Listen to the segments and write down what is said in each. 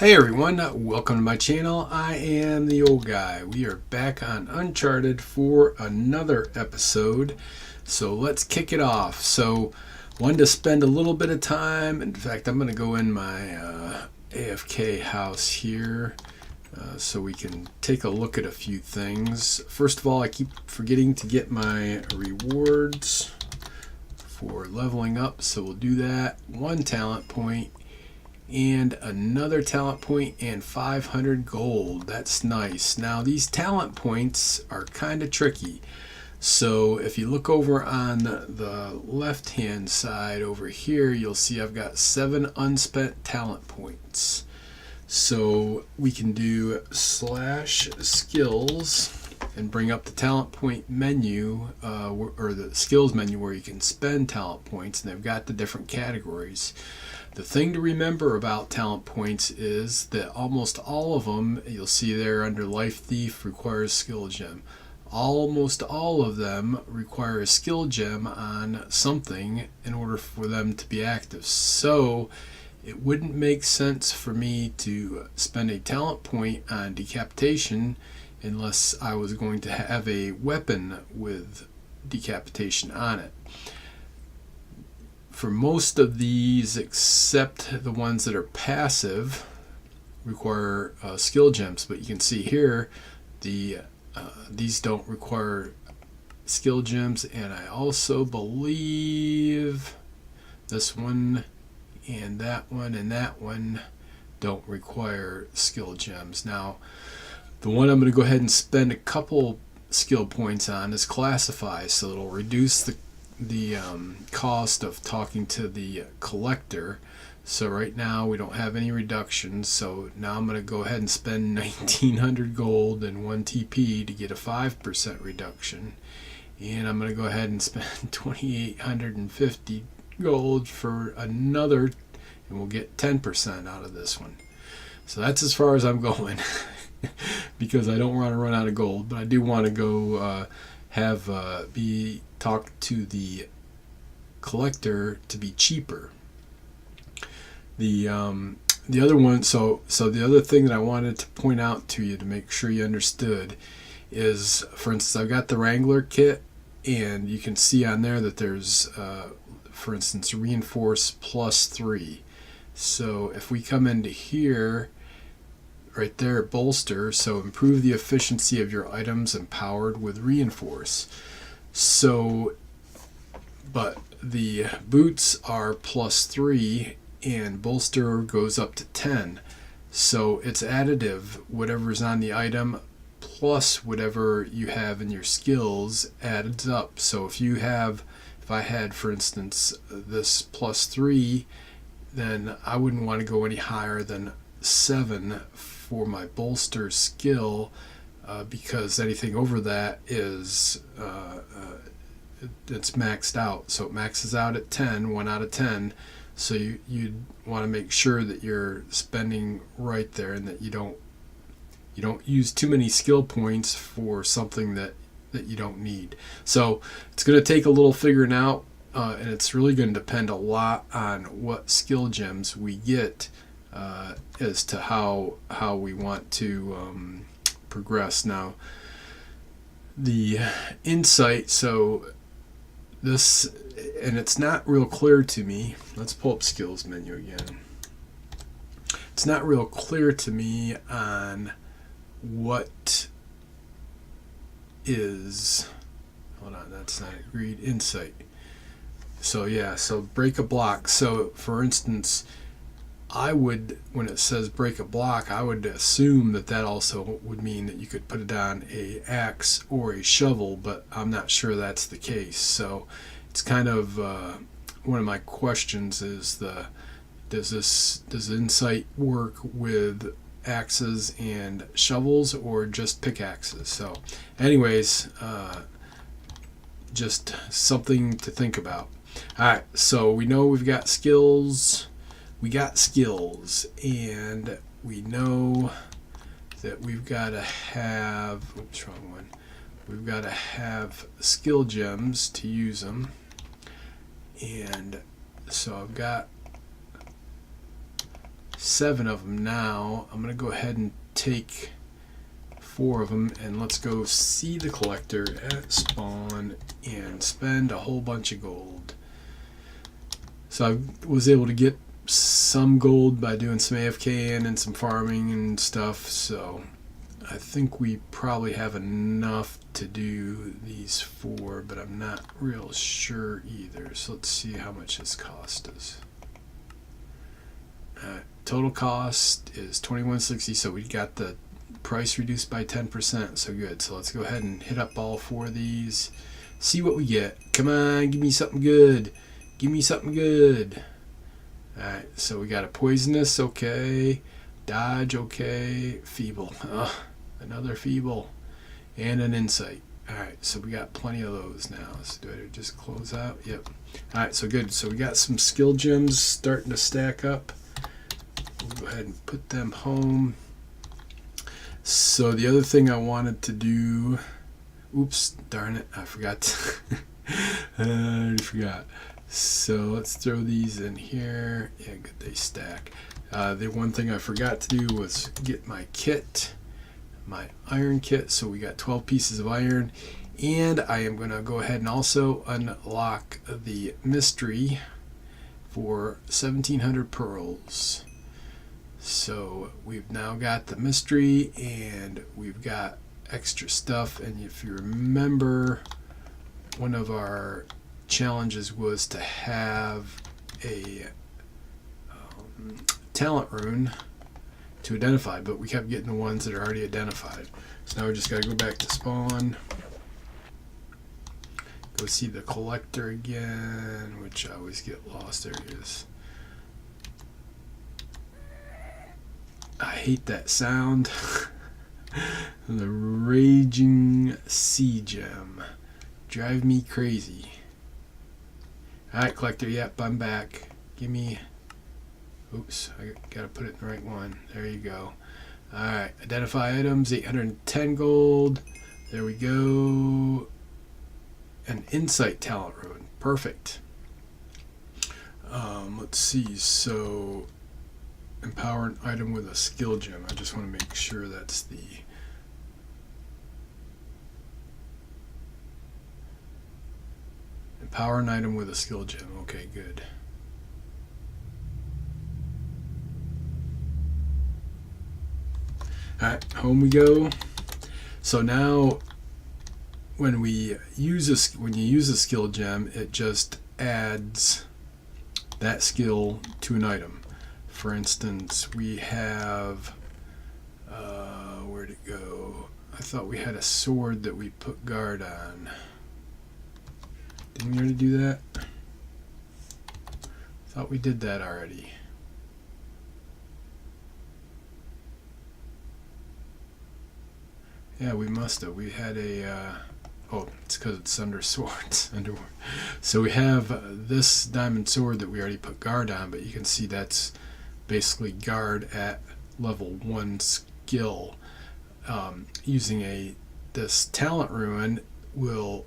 Hey everyone, welcome to my channel. I am the old guy. We are back on Uncharted for another episode. So let's kick it off. So wanted to spend a little bit of time. In fact, I'm going to go in my AFK house here so we can take a look at a few things. First of all, I keep forgetting to get my rewards for leveling up. So we'll do that. 1 talent point. And another talent point and 500 gold. That's nice. Now these talent points are kind of tricky. So if you look over on the left hand side over here, you'll see I've got 7 unspent talent points. So we can do /skills and bring up the talent point menu or the skills menu where you can spend talent points, and they've got the different categories. The thing to remember about talent points is that almost all of them, you'll see there under Life Thief, requires skill gem. Almost all of them require a skill gem on something in order for them to be active. So it wouldn't make sense for me to spend a talent point on decapitation unless I was going to have a weapon with decapitation on it. For most of these, except the ones that are passive, require skill gems. But you can see here, these don't require skill gems, and I also believe this one and that one don't require skill gems. Now, the one I'm going to go ahead and spend a couple skill points on is Classify, so it'll reduce the cost of talking to the collector. So right now we don't have any reductions, so now I'm going to go ahead and spend 1900 gold and 1 TP to get a 5% reduction, and I'm going to go ahead and spend 2850 gold for another, and we'll get 10% out of this one. So that's as far as I'm going because I don't want to run out of gold, but I do want to go talk to the collector to be cheaper. The other one, so the other thing that I wanted to point out to you to make sure you understood is, for instance, I've got the Wrangler kit, and you can see on there that there's for instance, reinforce +3. So if we come into here, right there, bolster, so improve the efficiency of your items empowered with reinforce. So, but the boots are +3 and bolster goes up to 10. So it's additive, whatever's on the item plus whatever you have in your skills adds up. So if I had, for instance, this +3, then I wouldn't want to go any higher than 7 for my bolster skill, because anything over that is it's maxed out. So it maxes out at 10, 1 out of 10. So you'd want to make sure that you're spending right there, and that you don't use too many skill points for something that you don't need. So it's going to take a little figuring out, and it's really going to depend a lot on what skill gems we get as to how we want to progress. Now, the insight, so this, and it's not real clear to me. Let's pull up skills menu again. It's not real clear to me on what is, hold on, that's not agreed, insight. So yeah, so break a block. So for instance, I would, when it says break a block, I would assume that also would mean that you could put it on a axe or a shovel, but I'm not sure that's the case. So it's kind of one of my questions is does insight work with axes and shovels or just pickaxes? So anyways, just something to think about. Alright, so we know we've got skills. And we know that we've got to have, oops, wrong one. We've got to have skill gems to use them. And so I've got 7 of them now. I'm going to go ahead and take 4 of them, and let's go see the collector at spawn and spend a whole bunch of gold. So I was able to get some gold by doing some AFKing and some farming and stuff, so I think we probably have enough to do these 4, but I'm not real sure either. So let's see how much this cost us. Total cost is $21.60, so we got the price reduced by 10%, so good. So let's go ahead and hit up all 4 of these, see what we get. Come on, give me something good. Give me something good. Alright, so we got a poisonous, okay. Dodge, okay. Feeble. Another feeble. And an insight. Alright, so we got plenty of those now. So do I just close out? Yep. Alright, so good. So we got some skill gems starting to stack up. We'll go ahead and put them home. So the other thing I wanted to do, oops, darn it, I forgot. I forgot. So let's throw these in here. Yeah, good, they stack. The one thing I forgot to do was get my kit, my iron kit. So we got 12 pieces of iron, and I am going to go ahead and also unlock the mystery for 1700 pearls. So we've now got the mystery, and we've got extra stuff. And if you remember, one of our challenges was to have a talent rune to identify, but we kept getting the ones that are already identified. So now we just got to go back to spawn, go see the collector again, which I always get lost. There he is. I hate that sound. The raging sea gem. Drive me crazy. Alright, collector, yep, I'm back. Give me... Oops, I gotta put it in the right one. There you go. Alright, identify items, 810 gold. There we go. An insight talent rune. Perfect. Let's see, so... Empower an item with a skill gem. I just want to make sure that's the... Empower an item with a skill gem. Okay, good. Alright, home we go. So now when we use when you use a skill gem, it just adds that skill to an item. For instance, we have, where'd it go? I thought we had a sword that we put guard on. Didn't we already do that? Thought we did that already. Yeah, we must have. We had a, oh, it's because it's under swords. So we have this diamond sword that we already put guard on, but you can see that's basically guard at level 1 skill. Using this talent rune will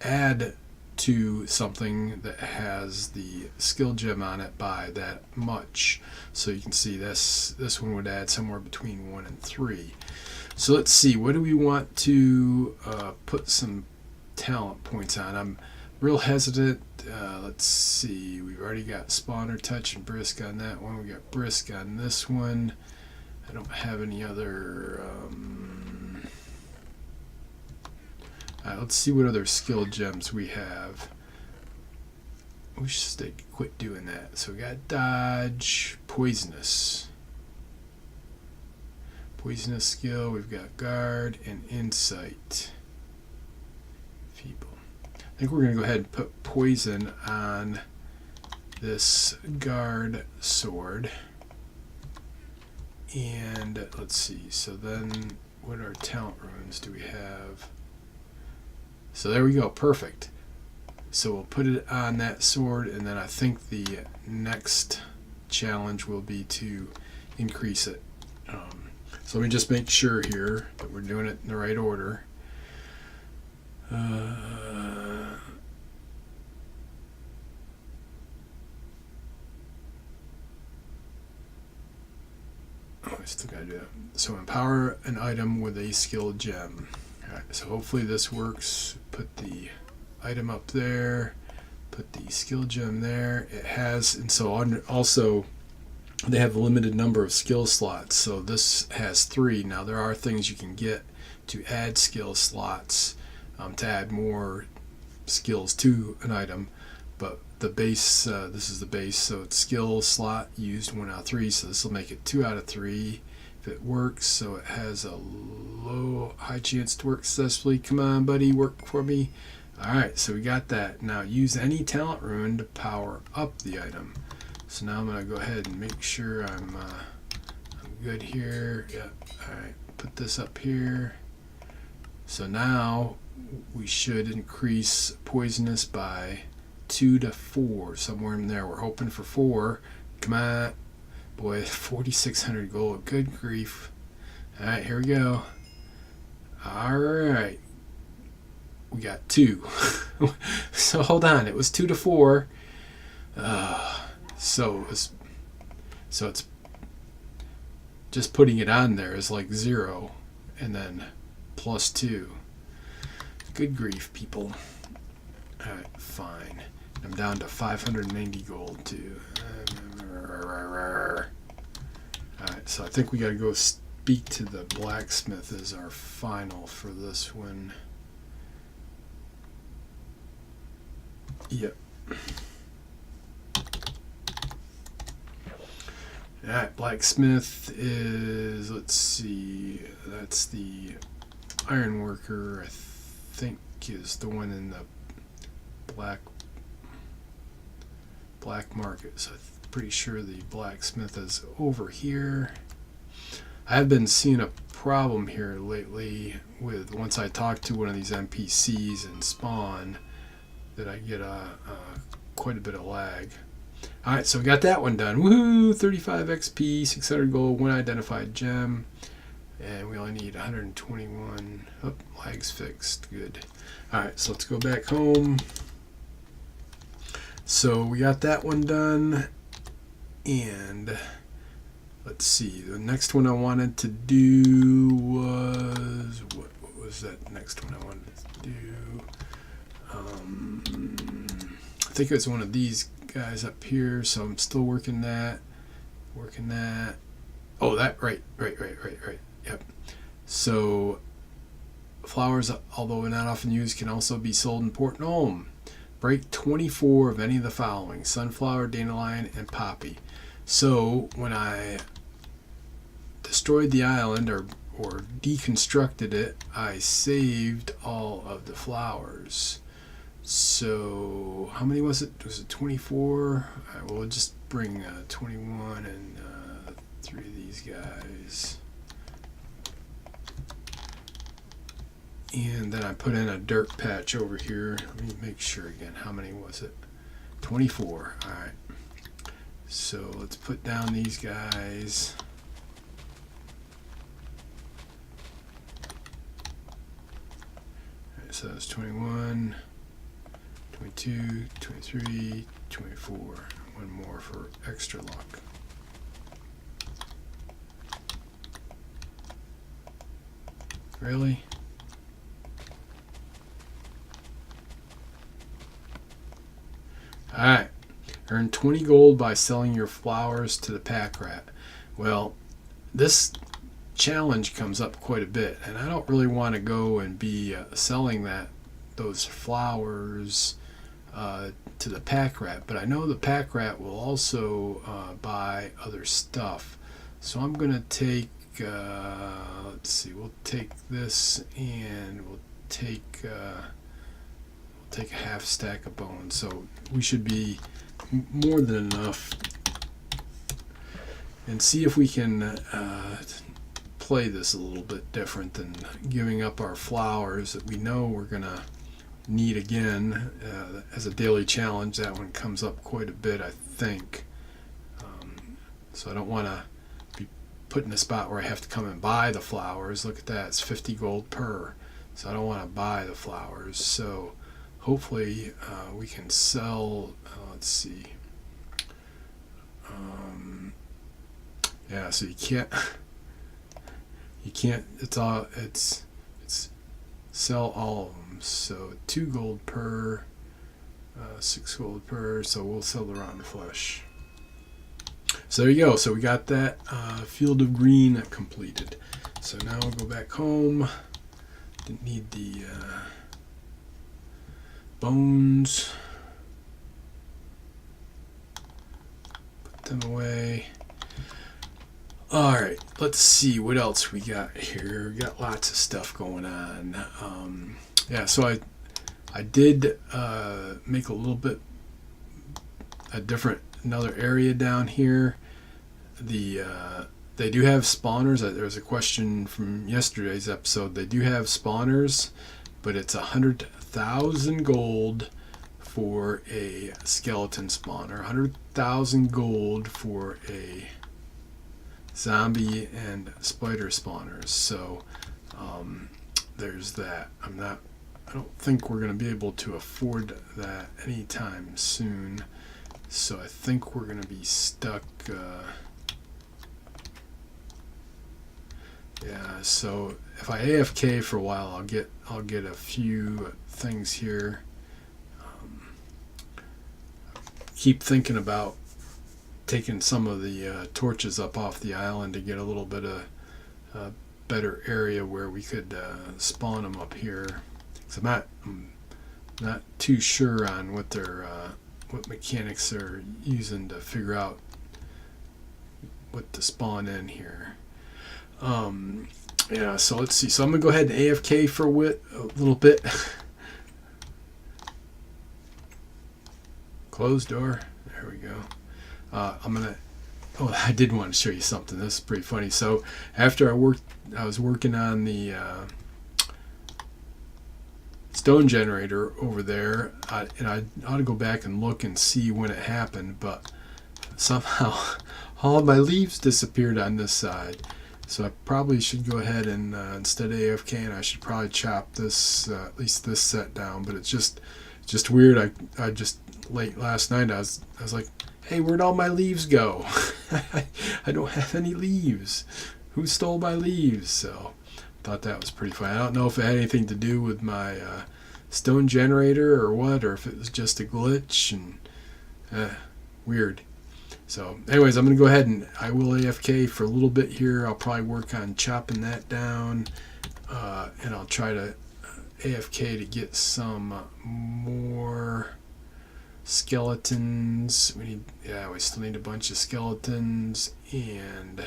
add to something that has the skill gem on it by that much. So you can see this one would add somewhere between 1 and 3. So let's see, what do we want to put some talent points on? I'm real hesitant. Let's see, we've already got spawner touch and brisk on that one. We got brisk on this one. I don't have any other let's see what other skill gems we have. We should quit doing that. So we got dodge, poisonous skill, we've got guard and insight. Feeble. I think we're going to go ahead and put poison on this guard sword. And let's see, so then what our talent runes do we have? So there we go, perfect. So we'll put it on that sword, and then I think the next challenge will be to increase it. So let me just make sure here that we're doing it in the right order. Oh, I still gotta do that. So empower an item with a skill gem. Alright, so hopefully this works. Put the item up there, put the skill gem there. It has, and so on. Also, they have a limited number of skill slots. So this has 3. Now there are things you can get to add skill slots, to add more skills to an item, but the base, this is the base, so it's skill slot used 1 out of 3, so this will make it 2 out of 3 if it works. So it has a high chance to work successfully. Come on, buddy, work for me. Alright, so we got that. Now use any talent rune to power up the item. So now I'm going to go ahead and make sure I'm good here. Yeah. Alright, put this up here. So now we should increase poisonous by 2 to 4, somewhere in there. We're hoping for 4. Come on. Boy, 4,600 gold. Good grief. Alright, here we go. Alright. We got 2. So hold on. It was 2 to 4. So it's just putting it on there is like 0 and then plus 2. Good grief, people. Alright, fine. I'm down to 590 gold too. Alright, so I think we gotta go speak to the blacksmith as our final for this one. Yep. Alright, blacksmith is, let's see, that's the iron worker, I think is the one in the black market. So I'm pretty sure the blacksmith is over here. I've been seeing a problem here lately with, once I talk to one of these NPCs and spawn, that I get quite a bit of lag. Alright, so we got that one done. Woohoo! 35 XP, 600 gold, 1 identified gem. And we only need 121. Oh, lag's fixed. Good. Alright, so let's go back home. So we got that one done. And let's see. The next one I wanted to do was... What was that next one I wanted to do? I think it was one of these guys up here, so I'm still working that. Oh, that, right. Yep. So flowers, although not often used, can also be sold in Port Nome. Break 24 of any of the following: sunflower, dandelion, and poppy. So when I destroyed the island or deconstructed it, I saved all of the flowers. So how many was it? Was it 24? All right, well, we'll just bring 21 and 3 of these guys. And then I put in a dirt patch over here. Let me make sure again. How many was it? 24. All right. So let's put down these guys. All right, so that's 21, 22, 23, 24. One more for extra luck. Really? Alright. Earn 20 gold by selling your flowers to the pack rat. Well, this challenge comes up quite a bit, and I don't really want to go and be selling those flowers to the pack rat, but I know the pack rat will also buy other stuff. So I'm going to take, let's see, we'll take this and we'll take a half stack of bones. So we should be more than enough. And see if we can play this a little bit different than giving up our flowers that we know we're going to need again as a daily challenge. That one comes up quite a bit, I think. So I don't want to be put in a spot where I have to come and buy the flowers. Look at that, it's 50 gold per. So I don't want to buy the flowers. So hopefully we can sell, let's see. Yeah, so you can't it's sell all of them. So 2 gold per, 6 gold per. So we'll sell the rotten flesh. So there you go. So we got that field of green completed. So now we'll go back home. Didn't need the bones. Put them away. All right, let's see what else we got here. We got lots of stuff going on. Yeah, so I did make a little bit another area down here. They do have spawners. There was a question from yesterday's episode. They do have spawners, but it's 100,000 gold for a skeleton spawner, 100,000 gold for a zombie and spider spawners. So there's that. I don't think we're going to be able to afford that anytime soon. So I think we're going to be stuck. Yeah. So if I AFK for a while, I'll get a few things here. Keep thinking about taking some of the torches up off the island to get a little bit of better area where we could spawn them up here. So I'm not too sure on what mechanics they're using to figure out what to spawn in here. Yeah, so let's see. So I'm gonna go ahead and AFK for a little bit. Closed door. There we go. I did want to show you something. This is pretty funny. So after I was working on the stone generator over there, and I ought to go back and look and see when it happened, but somehow all of my leaves disappeared on this side. So I probably should go ahead and instead of AFK, and I should probably chop this at least this set down. But it's just weird. I just late last night I was like, hey, where'd all my leaves go? I don't have any leaves. Who stole my leaves? So I thought that was pretty funny. I don't know if it had anything to do with my stone generator or what, or if it was just a glitch, and weird. So anyways, I'm going to go ahead and I will AFK for a little bit here. I'll probably work on chopping that down, and I'll try to AFK to get some more skeletons. We still need a bunch of skeletons and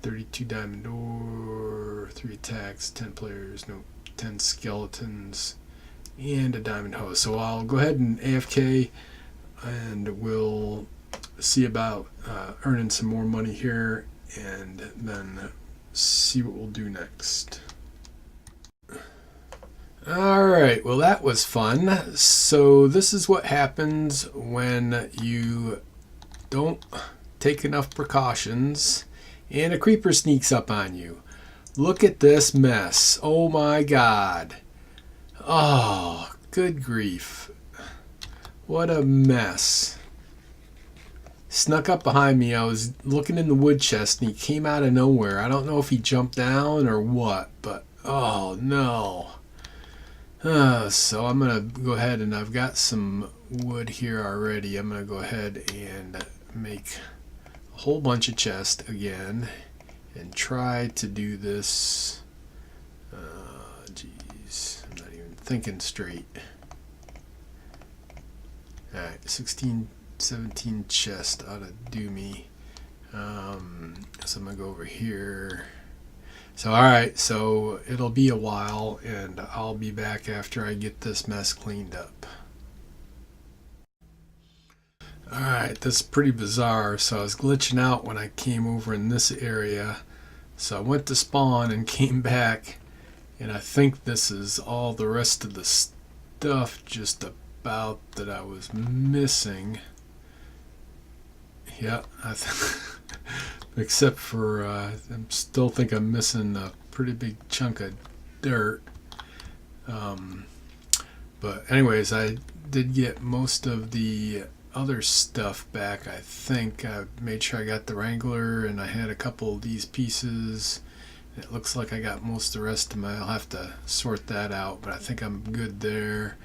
32 diamond ore, 3 attacks, 10 players, 10 skeletons, and a diamond hose. So I'll go ahead and AFK, and we'll see about earning some more money here, and then see what we'll do next. Alright, well that was fun. So this is what happens when you don't take enough precautions and a creeper sneaks up on you. Look at this mess. Oh my god. Oh, good grief. What a mess. Snuck up behind me. I was looking in the wood chest and he came out of nowhere. I don't know if he jumped down or what, but oh no. So I'm going to go ahead, and I've got some wood here already. I'm going to go ahead and make a whole bunch of chests again and try to do this. Jeez, I'm not even thinking straight. Alright, 16, 17 chests ought to do me. So I'm going to go over here. So alright, so it'll be a while, and I'll be back after I get this mess cleaned up. Alright, this is pretty bizarre. So I was glitching out when I came over in this area. So I went to spawn and came back, and I think this is all the rest of the stuff just about that I was missing. Yeah, except for I still think I'm missing a pretty big chunk of dirt. But anyways, I did get most of the other stuff back. I think I made sure I got the Wrangler, and I had a couple of these pieces. It looks like I got most of the rest of my. I'll have to sort that out, but I think I'm good there.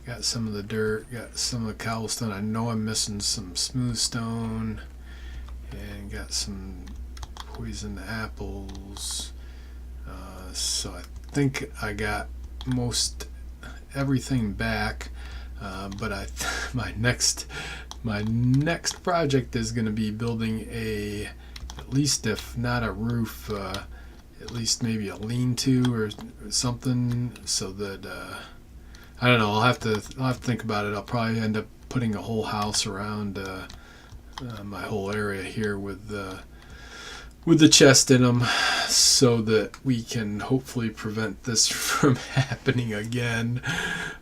Got some of the dirt, got some of the cobblestone. I know I'm missing some smooth stone, and got some poison apples. So I think I got most everything back. But my next project is going to be building at least if not a roof, at least maybe a lean-to or something, so that I don't know. I'll have to think about it. I'll probably end up putting a whole house around my whole area here with the chest in them, so that we can hopefully prevent this from happening again.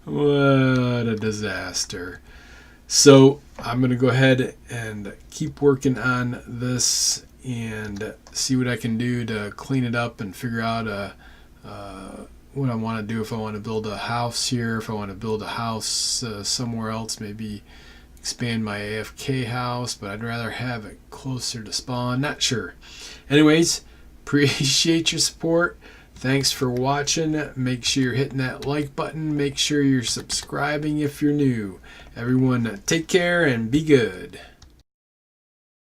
What a disaster. So I'm going to go ahead and keep working on this and see what I can do to clean it up and figure out what I want to do. If I want to build a house here, if I want to build a house somewhere else, maybe expand my AFK house, but I'd rather have it closer to spawn. Not sure. Anyways, appreciate your support. Thanks for watching. Make sure you're hitting that like button. Make sure you're subscribing if you're new. Everyone, take care and be good.